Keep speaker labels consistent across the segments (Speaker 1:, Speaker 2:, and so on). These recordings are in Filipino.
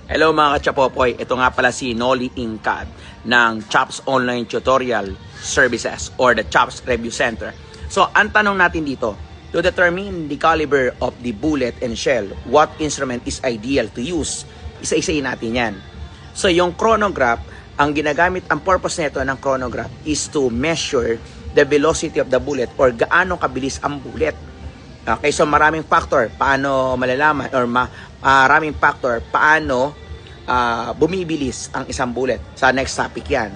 Speaker 1: Hello mga kachapopoy, ito nga pala si Noli Incad ng Chops Online Tutorial Services or the Chops Review Center. So, ang tanong natin dito, to determine the caliber of the bullet and shell, what instrument is ideal to use? Isa-isayin natin yan. So, yung chronograph, ang ginagamit, ang purpose nito ng chronograph is to measure the velocity of the bullet or gaano kabilis ang bullet. Okay, so maraming factor paano malalaman or maraming factor paano bumibilis ang isang bullet. Sa next topic yan.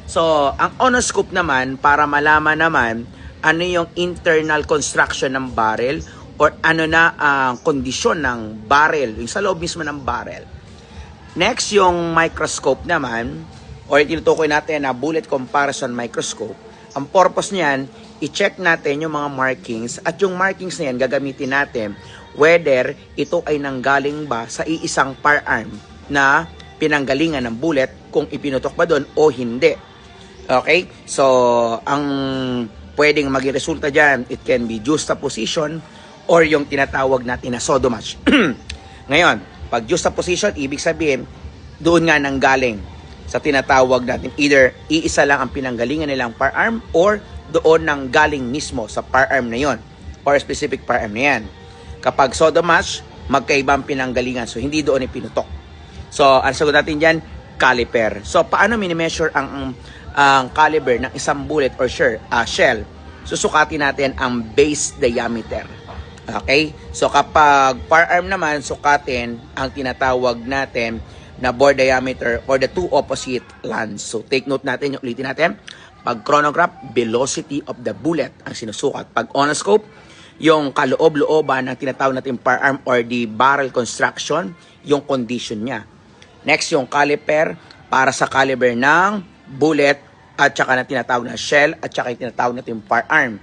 Speaker 1: So, ang onoscope naman, para malaman naman ano yung internal construction ng barrel or ano na ang kondisyon ng barrel, yung sa loob mismo ng barrel. Next, yung microscope naman, or tinutukoy natin na bullet comparison microscope. Ang purpose niyan, i-check natin yung mga markings at yung markings na yan gagamitin natin whether ito ay nanggaling ba sa iisang firearm na pinanggalingan ng bullet, kung ipinutok ba doon o hindi. Okay? So, ang pwedeng maging resulta dyan, it can be juxtaposition or yung tinatawag natin na sodomatch. Ngayon, pag juxtaposition, ibig sabihin, doon nga nanggaling sa tinatawag natin, either iisa lang ang pinanggalingan nilang firearm or doon nang galing mismo sa firearm na yon or specific firearm na yan. Kapag sodomatch, magkaibang pinanggalingan. So, hindi doon ipinutok. So, ang sagot natin dyan, caliper. So, paano minimeasure ang caliber ng isang bullet or shell? Susukatin natin ang base diameter. Okay? So, kapag firearm naman, sukatin ang tinatawag natin na bore diameter or the two opposite lands. So, take note natin, ulitin natin. Pag chronograph, velocity of the bullet ang sinusukat. Pag onoscope, yung kaloob-looban ng tinatawag natin firearm or the barrel construction, yung condition niya. Next, yung caliper para sa caliber ng bullet at saka na tinatawag na shell at saka yung tinatawag natin firearm.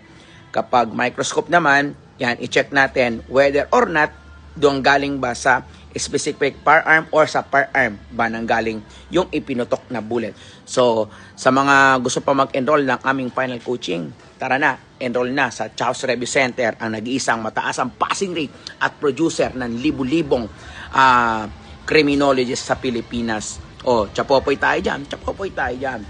Speaker 1: Kapag microscope naman, yan, i-check natin whether or not doon galing ba sa specific firearm or sa firearm ba nang galing yung ipinutok na bullet. So, sa mga gusto pa mag-enroll ng aming final coaching, tara na, enroll na sa Chops Review Center, ang nag-iisang mataas ang passing rate at producer ng libu-libong criminologists sa Pilipinas. O, chapopoy tayo dyan, chapopoy tayo dyan.